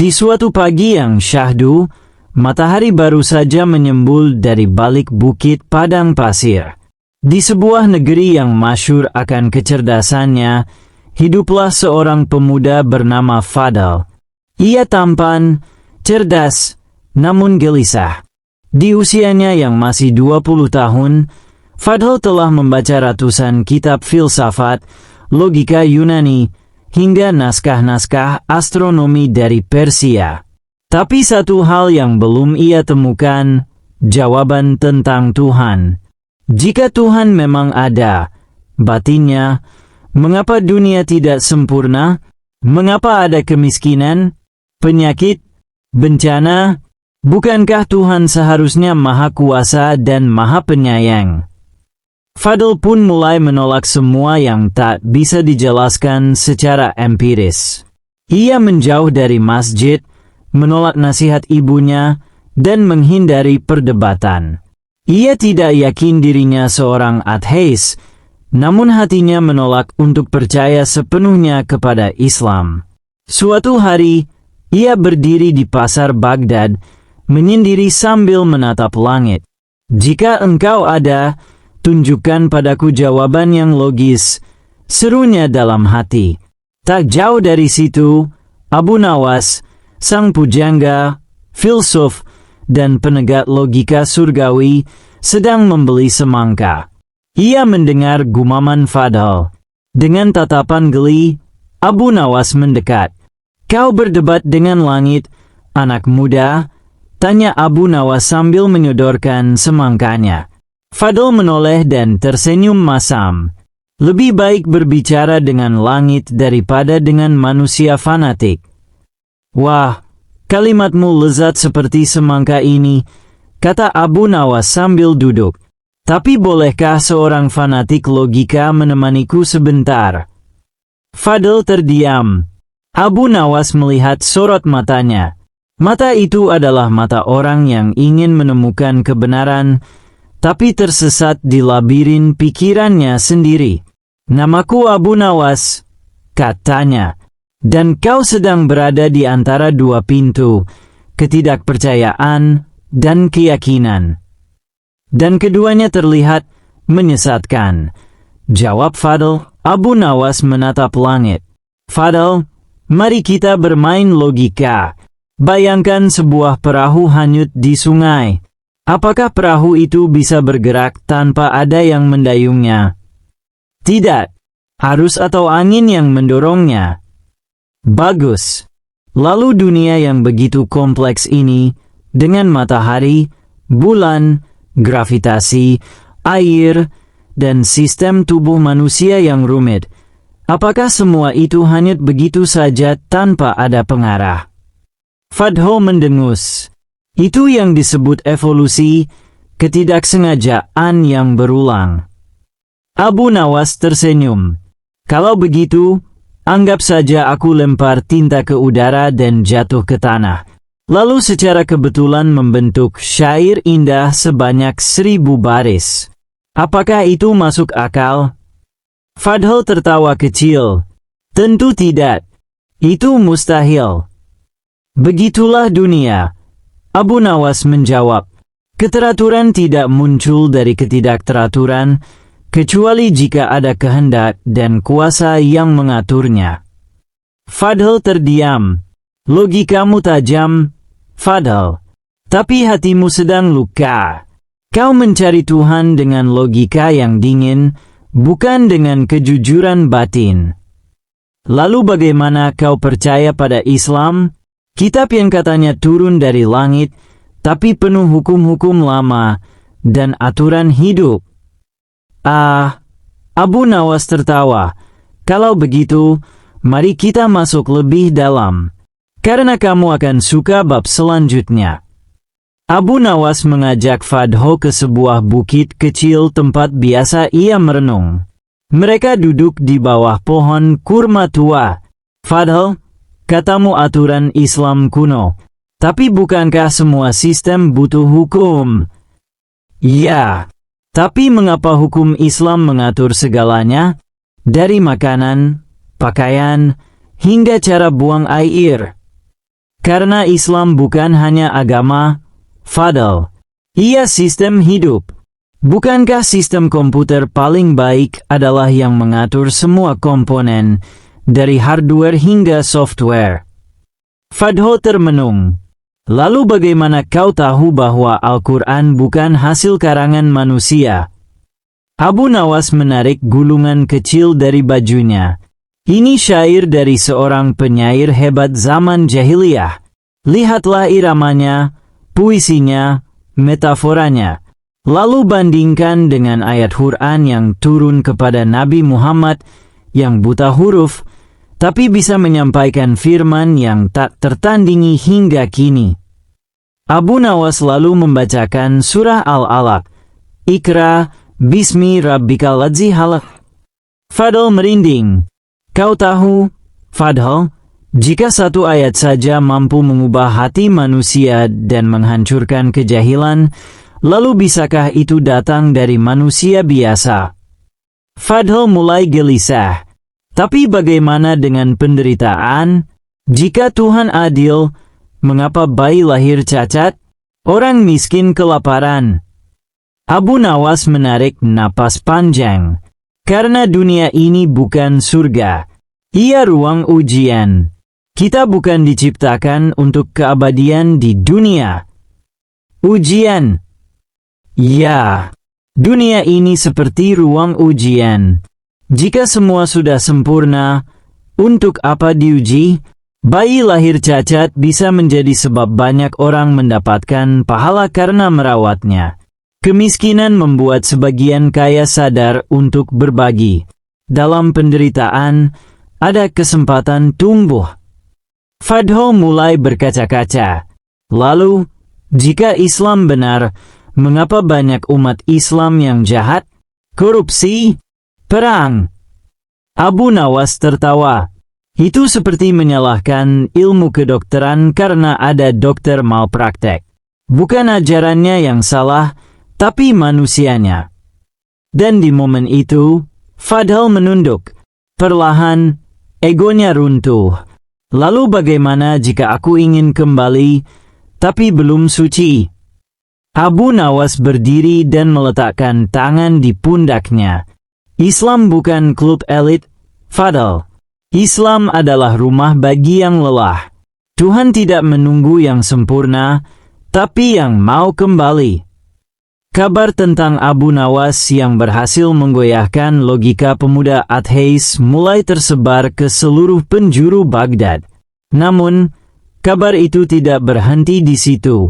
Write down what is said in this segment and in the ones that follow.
Di suatu pagi yang syahdu, matahari baru saja menyembul dari balik bukit padang pasir. Di sebuah negeri yang masyhur akan kecerdasannya, hiduplah seorang pemuda bernama Fadl. Ia tampan, cerdas, namun gelisah. Di usianya yang masih 20 tahun, Fadl telah membaca ratusan kitab filsafat, logika Yunani, hingga naskah-naskah astronomi dari Persia. Tapi satu hal yang belum ia temukan, jawaban tentang Tuhan. Jika Tuhan memang ada, batinnya, mengapa dunia tidak sempurna? Mengapa ada kemiskinan, penyakit, bencana? Bukankah Tuhan seharusnya Maha Kuasa dan Maha Penyayang? Fadl pun mulai menolak semua yang tak bisa dijelaskan secara empiris. Ia menjauh dari masjid, menolak nasihat ibunya, dan menghindari perdebatan. Ia tidak yakin dirinya seorang ateis, namun hatinya menolak untuk percaya sepenuhnya kepada Islam. Suatu hari, ia berdiri di pasar Baghdad, menyendiri sambil menatap langit. "Jika engkau ada, tunjukkan padaku jawaban yang logis," serunya dalam hati. Tak jauh dari situ, Abu Nawas, sang pujangga, filsuf, dan penegak logika surgawi, sedang membeli semangka. Ia mendengar gumaman Fadl. Dengan tatapan geli, Abu Nawas mendekat. "Kau berdebat dengan langit, anak muda?" tanya Abu Nawas sambil menyodorkan semangkanya. Fadl menoleh dan tersenyum masam. "Lebih baik berbicara dengan langit daripada dengan manusia fanatik." "Wah, kalimatmu lezat seperti semangka ini," kata Abu Nawas sambil duduk. "Tapi bolehkah seorang fanatik logika menemaniku sebentar?" Fadl terdiam. Abu Nawas melihat sorot matanya. Mata itu adalah mata orang yang ingin menemukan kebenaran, tapi tersesat di labirin pikirannya sendiri. "Namaku Abu Nawas," katanya. "Dan kau sedang berada di antara dua pintu, ketidakpercayaan dan keyakinan. Dan keduanya terlihat menyesatkan." Jawab Fadl. Abu Nawas menatap langit. "Fadl, mari kita bermain logika. Bayangkan sebuah perahu hanyut di sungai. Apakah perahu itu bisa bergerak tanpa ada yang mendayungnya? Tidak. Arus atau angin yang mendorongnya. Bagus. Lalu dunia yang begitu kompleks ini, dengan matahari, bulan, gravitasi, air, dan sistem tubuh manusia yang rumit, apakah semua itu hanyut begitu saja tanpa ada pengarah?" Fadl mendengus. "Itu yang disebut evolusi, ketidaksengajaan yang berulang." Abu Nawas tersenyum. "Kalau begitu, anggap saja aku lempar tinta ke udara dan jatuh ke tanah, lalu secara kebetulan membentuk syair indah sebanyak 1000 baris. Apakah itu masuk akal?" Fadl tertawa kecil. "Tentu tidak. Itu mustahil." "Begitulah dunia," Abu Nawas menjawab. "Keteraturan tidak muncul dari ketidakteraturan, kecuali jika ada kehendak dan kuasa yang mengaturnya." Fadl terdiam. "Logikamu tajam, Fadl. Tapi hatimu sedang luka. Kau mencari Tuhan dengan logika yang dingin, bukan dengan kejujuran batin. Lalu bagaimana kau percaya pada Islam? Kitab yang katanya turun dari langit, tapi penuh hukum-hukum lama dan aturan hidup." Abu Nawas tertawa. "Kalau begitu, mari kita masuk lebih dalam, karena kamu akan suka bab selanjutnya." Abu Nawas mengajak Fadl ke sebuah bukit kecil tempat biasa ia merenung. Mereka duduk di bawah pohon kurma tua. "Fadl, katamu aturan Islam kuno. Tapi bukankah semua sistem butuh hukum?" "Ya, tapi mengapa hukum Islam mengatur segalanya? Dari makanan, pakaian, hingga cara buang air." Karena Islam bukan hanya agama, Fadl. Ia sistem hidup. Bukankah sistem komputer paling baik adalah yang mengatur semua komponen, dari hardware hingga software? Fadl termenung. Lalu bagaimana kau tahu bahwa Al-Quran bukan hasil karangan manusia? Abu Nawas menarik gulungan kecil dari bajunya. Ini syair dari seorang penyair hebat zaman jahiliyah. Lihatlah iramanya, puisinya, metaforanya. Lalu bandingkan dengan ayat Quran yang turun kepada Nabi Muhammad yang buta huruf, tapi bisa menyampaikan firman yang tak tertandingi hingga kini. Abu Nawas lalu membacakan surah Al-Alaq. Iqra, bismi rabbikal ladzi khalaq. Fadl merinding. Kau tahu, Fadl, jika satu ayat saja mampu mengubah hati manusia dan menghancurkan kejahilan, lalu bisakah itu datang dari manusia biasa? Fadl mulai gelisah. Tapi bagaimana dengan penderitaan? Jika Tuhan adil, mengapa bayi lahir cacat? Orang miskin kelaparan. Abu Nawas menarik napas panjang. Karena dunia ini bukan surga. Ia ruang ujian. Kita bukan diciptakan untuk keabadian di dunia. Ujian. Ya, dunia ini seperti ruang ujian. Jika semua sudah sempurna, untuk apa diuji? Bayi lahir cacat bisa menjadi sebab banyak orang mendapatkan pahala karena merawatnya. Kemiskinan membuat sebagian kaya sadar untuk berbagi. Dalam penderitaan, ada kesempatan tumbuh. Fadl mulai berkaca-kaca. Lalu, jika Islam benar, mengapa banyak umat Islam yang jahat? Korupsi? Perang. Abu Nawas tertawa. Itu seperti menyalahkan ilmu kedokteran karena ada dokter malpraktek. Bukan ajarannya yang salah, tapi manusianya. Dan di momen itu, Fadl menunduk. Perlahan, egonya runtuh. Lalu bagaimana jika aku ingin kembali, tapi belum suci? Abu Nawas berdiri dan meletakkan tangan di pundaknya. Islam bukan klub elit, Fadl. Islam adalah rumah bagi yang lelah. Tuhan tidak menunggu yang sempurna, tapi yang mau kembali. Kabar tentang Abu Nawas yang berhasil menggoyahkan logika pemuda ateis mulai tersebar ke seluruh penjuru Baghdad. Namun, kabar itu tidak berhenti di situ.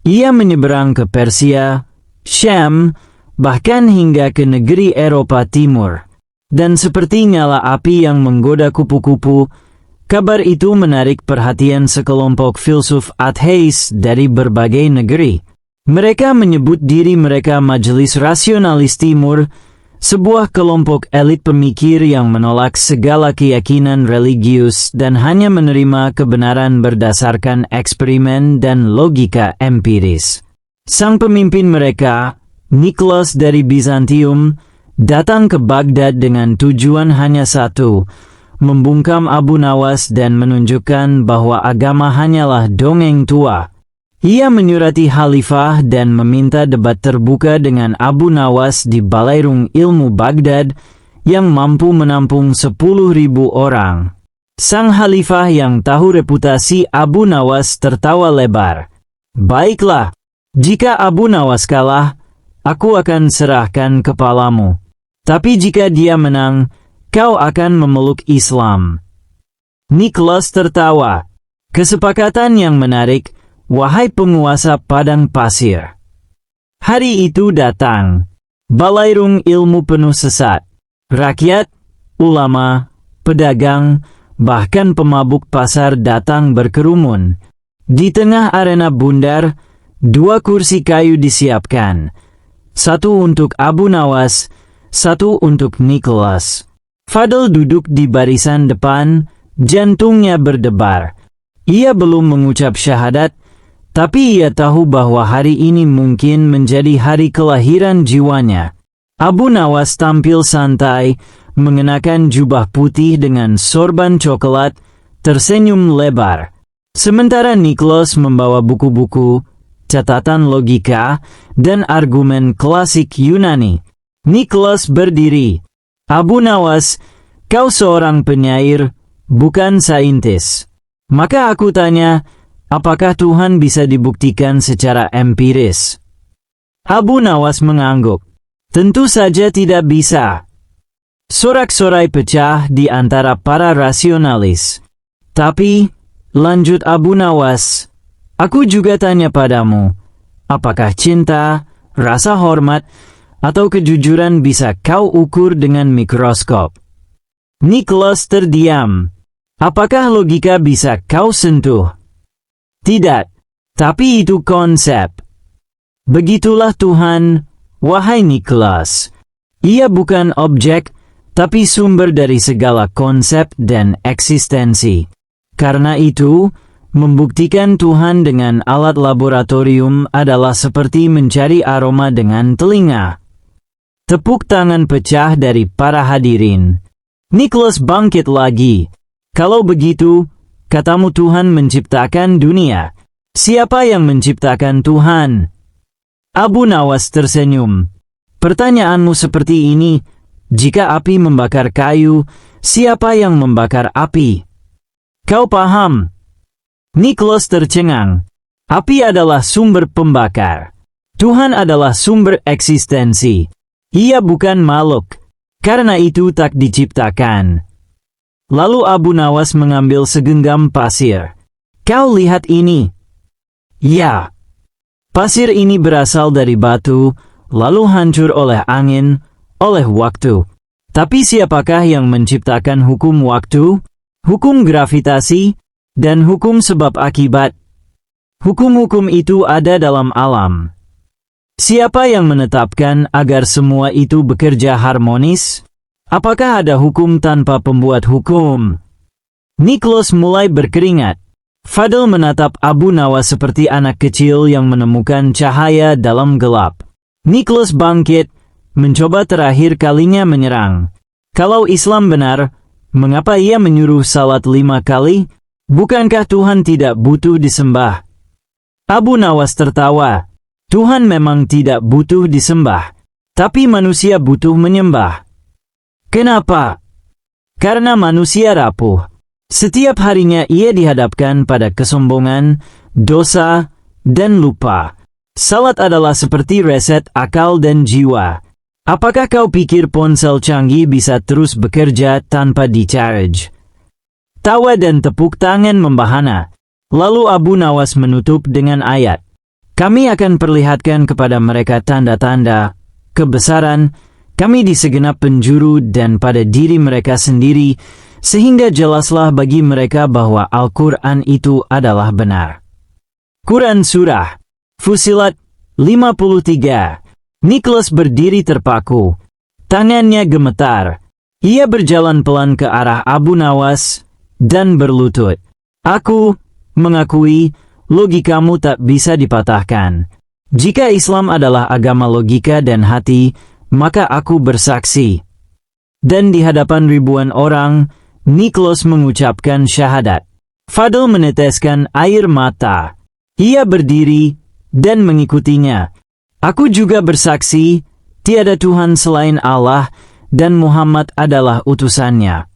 Ia menyeberang ke Persia, Syam, bahkan hingga ke negeri Eropa Timur. Dan seperti nyala api yang menggoda kupu-kupu, kabar itu menarik perhatian sekelompok filsuf ateis dari berbagai negeri. Mereka menyebut diri mereka Majelis Rasionalis Timur, sebuah kelompok elit pemikir yang menolak segala keyakinan religius dan hanya menerima kebenaran berdasarkan eksperimen dan logika empiris. Sang pemimpin mereka, Nicholas dari Bizantium, datang ke Baghdad dengan tujuan hanya satu, membungkam Abu Nawas dan menunjukkan bahwa agama hanyalah dongeng tua. Ia menyurati khalifah dan meminta debat terbuka dengan Abu Nawas di Balairung Ilmu Baghdad yang mampu menampung 10.000 orang. Sang khalifah yang tahu reputasi Abu Nawas tertawa lebar. Baiklah, jika Abu Nawas kalah, aku akan serahkan kepalamu. Tapi jika dia menang, kau akan memeluk Islam. Nicholas tertawa. Kesepakatan yang menarik, wahai penguasa padang pasir. Hari itu datang. Balairung ilmu penuh sesat. Rakyat, ulama, pedagang, bahkan pemabuk pasar datang berkerumun. Di tengah arena bundar, 2 kursi kayu disiapkan. 1 untuk Abu Nawas, 1 untuk Nicholas. Fadl duduk di barisan depan, jantungnya berdebar. Ia belum mengucap syahadat, tapi ia tahu bahwa hari ini mungkin menjadi hari kelahiran jiwanya. Abu Nawas tampil santai, mengenakan jubah putih dengan sorban coklat, tersenyum lebar. Sementara Niklas membawa buku-buku, catatan logika, dan argumen klasik Yunani. Niklas berdiri. Abu Nawas, kau seorang penyair, bukan saintis. Maka aku tanya, apakah Tuhan bisa dibuktikan secara empiris? Abu Nawas mengangguk. Tentu saja tidak bisa. Sorak-sorai pecah di antara para rasionalis. Tapi, lanjut Abu Nawas, aku juga tanya padamu, apakah cinta, rasa hormat, atau kejujuran bisa kau ukur dengan mikroskop? Niklas terdiam. Apakah logika bisa kau sentuh? Tidak, tapi itu konsep. Begitulah Tuhan, wahai Niklas. Ia bukan objek, tapi sumber dari segala konsep dan eksistensi. Karena itu, membuktikan Tuhan dengan alat laboratorium adalah seperti mencari aroma dengan telinga. Tepuk tangan pecah dari para hadirin. Niklas bangkit lagi. Kalau begitu, katamu Tuhan menciptakan dunia. Siapa yang menciptakan Tuhan? Abu Nawas tersenyum. Pertanyaanmu seperti ini, jika api membakar kayu, siapa yang membakar api? Kau paham? Niklas tercengang. Api adalah sumber pembakar. Tuhan adalah sumber eksistensi. Ia bukan makhluk. Karena itu tak diciptakan. Lalu Abu Nawas mengambil segenggam pasir. Kau lihat ini. Ya. Pasir ini berasal dari batu, lalu hancur oleh angin, oleh waktu. Tapi siapakah yang menciptakan hukum waktu, hukum gravitasi, dan hukum sebab akibat? Hukum-hukum itu ada dalam alam. Siapa yang menetapkan agar semua itu bekerja harmonis? Apakah ada hukum tanpa pembuat hukum? Niklas mulai berkeringat. Fadl menatap Abu Nawas seperti anak kecil yang menemukan cahaya dalam gelap. Niklas bangkit, mencoba terakhir kalinya menyerang. Kalau Islam benar, mengapa ia menyuruh salat 5 kali? Bukankah Tuhan tidak butuh disembah? Abu Nawas tertawa. Tuhan memang tidak butuh disembah, tapi manusia butuh menyembah. Kenapa? Karena manusia rapuh. Setiap harinya ia dihadapkan pada kesombongan, dosa, dan lupa. Salat adalah seperti reset akal dan jiwa. Apakah kau pikir ponsel canggih bisa terus bekerja tanpa di-charge? Tawa dan tepuk tangan membahana. Lalu Abu Nawas menutup dengan ayat. Kami akan perlihatkan kepada mereka tanda-tanda, kebesaran, kami di segenap penjuru dan pada diri mereka sendiri, sehingga jelaslah bagi mereka bahwa Al-Quran itu adalah benar. Quran Surah Fusilat 53. Niklas berdiri terpaku. Tangannya gemetar. Ia berjalan pelan ke arah Abu Nawas dan berlutut. Aku mengakui logikamu tak bisa dipatahkan. Jika Islam adalah agama logika dan hati, maka aku bersaksi. Dan di hadapan ribuan orang, Niklas mengucapkan syahadat. Fadl meneteskan air mata. Ia berdiri dan mengikutinya. Aku juga bersaksi, tiada Tuhan selain Allah, dan Muhammad adalah utusannya.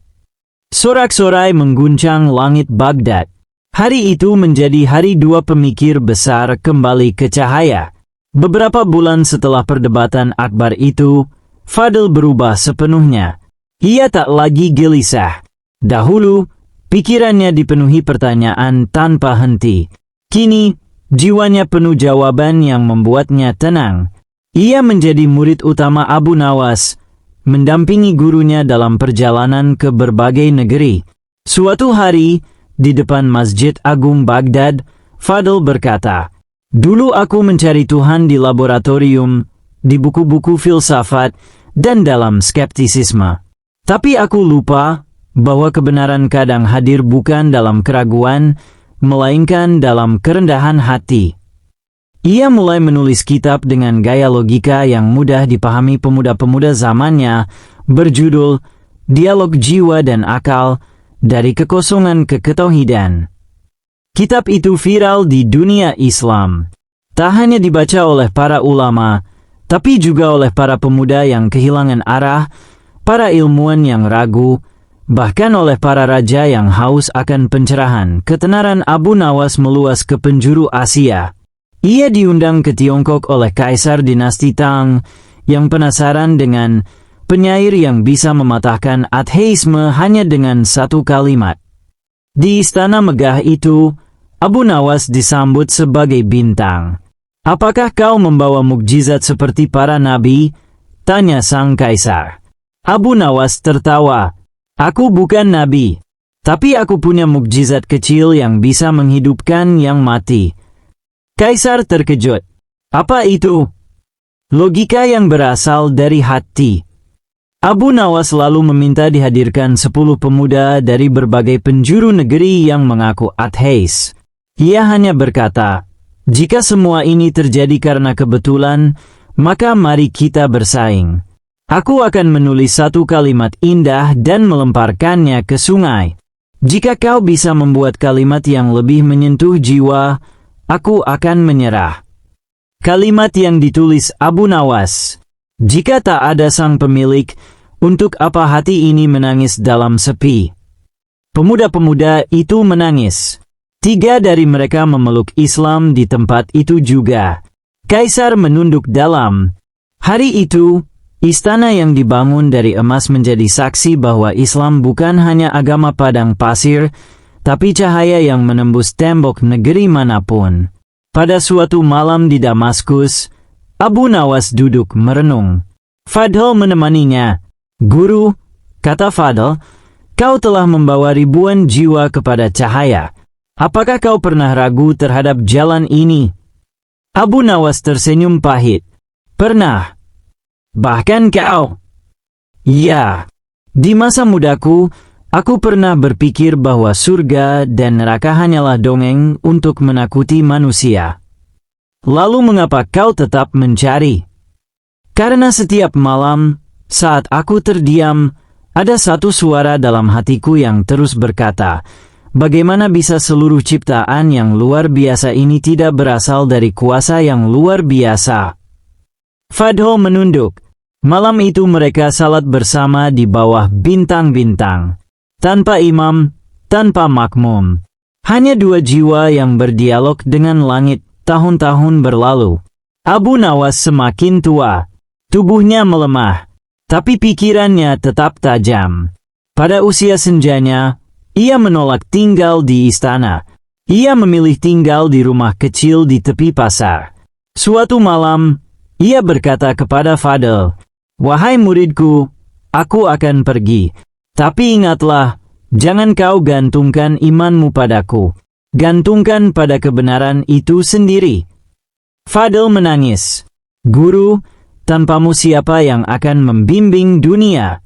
Sorak-sorai mengguncang langit Baghdad. Hari itu menjadi hari dua pemikir besar kembali ke cahaya. Beberapa bulan setelah perdebatan akbar itu, Fadl berubah sepenuhnya. Ia tak lagi gelisah. Dahulu, pikirannya dipenuhi pertanyaan tanpa henti. Kini, jiwanya penuh jawaban yang membuatnya tenang. Ia menjadi murid utama Abu Nawas, mendampingi gurunya dalam perjalanan ke berbagai negeri. Suatu hari, di depan Masjid Agung Baghdad, Fadl berkata, "Dulu aku mencari Tuhan di laboratorium, di buku-buku filsafat, dan dalam skeptisisme. Tapi aku lupa bahwa kebenaran kadang hadir bukan dalam keraguan, melainkan dalam kerendahan hati." Ia mulai menulis kitab dengan gaya logika yang mudah dipahami pemuda-pemuda zamannya, berjudul Dialog Jiwa dan Akal, dari Kekosongan ke Ketauhidan. Kitab itu viral di dunia Islam. Tak hanya dibaca oleh para ulama, tapi juga oleh para pemuda yang kehilangan arah, para ilmuwan yang ragu, bahkan oleh para raja yang haus akan pencerahan. Ketenaran Abu Nawas meluas ke penjuru Asia. Ia diundang ke Tiongkok oleh Kaisar dinasti Tang yang penasaran dengan penyair yang bisa mematahkan ateisme hanya dengan satu kalimat. Di istana megah itu, Abu Nawas disambut sebagai bintang. "Apakah kau membawa mukjizat seperti para nabi?" tanya sang kaisar. Abu Nawas tertawa. "Aku bukan nabi, tapi aku punya mukjizat kecil yang bisa menghidupkan yang mati." Kaisar terkejut. "Apa itu?" "Logika yang berasal dari hati." Abu Nawas lalu meminta dihadirkan 10 pemuda dari berbagai penjuru negeri yang mengaku ateis. Ia hanya berkata, "Jika semua ini terjadi karena kebetulan, maka mari kita bersaing. Aku akan menulis satu kalimat indah dan melemparkannya ke sungai. Jika kau bisa membuat kalimat yang lebih menyentuh jiwa, aku akan menyerah." Kalimat yang ditulis Abu Nawas, "Jika tak ada sang pemilik, untuk apa hati ini menangis dalam sepi?" Pemuda-pemuda itu menangis. 3 dari mereka memeluk Islam di tempat itu juga. Kaisar menunduk dalam. Hari itu, istana yang dibangun dari emas menjadi saksi bahwa Islam bukan hanya agama padang pasir, tapi cahaya yang menembus tembok negeri manapun. Pada suatu malam di Damaskus, Abu Nawas duduk merenung. Fadl menemaninya. "Guru," kata Fadl, "kau telah membawa ribuan jiwa kepada cahaya. Apakah kau pernah ragu terhadap jalan ini?" Abu Nawas tersenyum pahit. "Pernah. Bahkan kau?" "Ya. Di masa mudaku, aku pernah berpikir bahwa surga dan neraka hanyalah dongeng untuk menakuti manusia. Lalu mengapa kau tetap mencari?" "Karena setiap malam, saat aku terdiam, ada satu suara dalam hatiku yang terus berkata, bagaimana bisa seluruh ciptaan yang luar biasa ini tidak berasal dari kuasa yang luar biasa?" Fadl menunduk. Malam itu mereka salat bersama di bawah bintang-bintang. Tanpa imam, tanpa makmum. Hanya 2 jiwa yang berdialog dengan langit. Tahun-tahun berlalu. Abu Nawas semakin tua. Tubuhnya melemah. Tapi pikirannya tetap tajam. Pada usia senjanya, ia menolak tinggal di istana. Ia memilih tinggal di rumah kecil di tepi pasar. Suatu malam, ia berkata kepada Fadl, "Wahai muridku, aku akan pergi. Tapi ingatlah, jangan kau gantungkan imanmu padaku. Gantungkan pada kebenaran itu sendiri." Fadl menangis. "Guru, tanpamu siapa yang akan membimbing dunia?"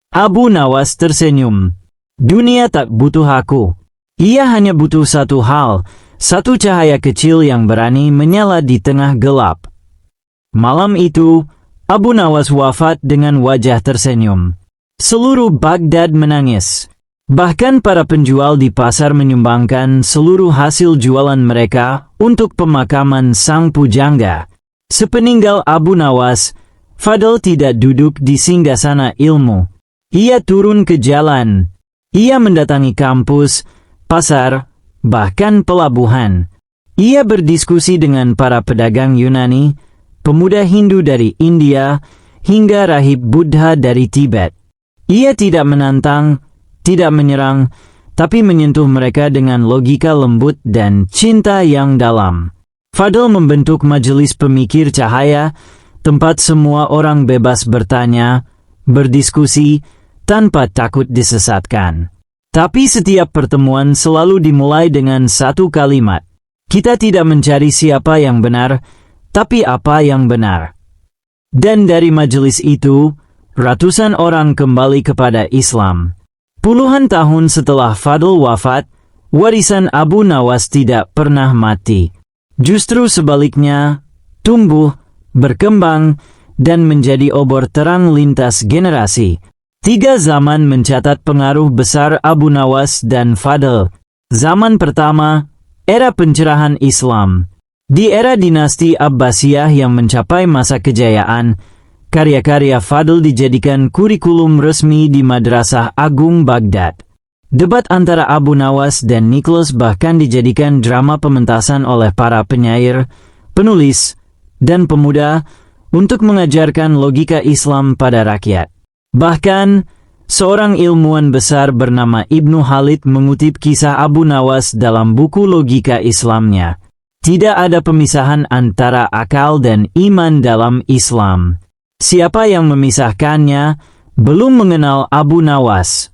Abu Nawas tersenyum. "Dunia tak butuh aku. Ia hanya butuh satu hal, satu cahaya kecil yang berani menyala di tengah gelap." Malam itu, Abu Nawas wafat dengan wajah tersenyum. Seluruh Baghdad menangis. Bahkan para penjual di pasar menyumbangkan seluruh hasil jualan mereka untuk pemakaman sang pujangga. Sepeninggal Abu Nawas, Fadl tidak duduk di singgasana ilmu. Ia turun ke jalan. Ia mendatangi kampus, pasar, bahkan pelabuhan. Ia berdiskusi dengan para pedagang Yunani, pemuda Hindu dari India, hingga rahib Buddha dari Tibet. Ia tidak menantang, tidak menyerang, tapi menyentuh mereka dengan logika lembut dan cinta yang dalam. Fadl membentuk majelis pemikir cahaya, tempat semua orang bebas bertanya, berdiskusi, tanpa takut disesatkan. Tapi setiap pertemuan selalu dimulai dengan satu kalimat. Kita tidak mencari siapa yang benar, tapi apa yang benar. Dan dari majelis itu, ratusan orang kembali kepada Islam. Puluhan tahun setelah Fadl wafat, warisan Abu Nawas tidak pernah mati. Justru sebaliknya, tumbuh, berkembang, dan menjadi obor terang lintas generasi. 3 zaman mencatat pengaruh besar Abu Nawas dan Fadl. Zaman pertama, Era pencerahan Islam. Di era dinasti Abbasiyah yang mencapai masa kejayaan, karya-karya Fadl dijadikan kurikulum resmi di Madrasah Agung Baghdad. Debat antara Abu Nawas dan Nicholas bahkan dijadikan drama pementasan oleh para penyair, penulis, dan pemuda untuk mengajarkan logika Islam pada rakyat. Bahkan, seorang ilmuwan besar bernama Ibnu Khalid mengutip kisah Abu Nawas dalam buku Logika Islamnya. Tidak ada pemisahan antara akal dan iman dalam Islam. Siapa yang memisahkannya belum mengenal Abu Nawas.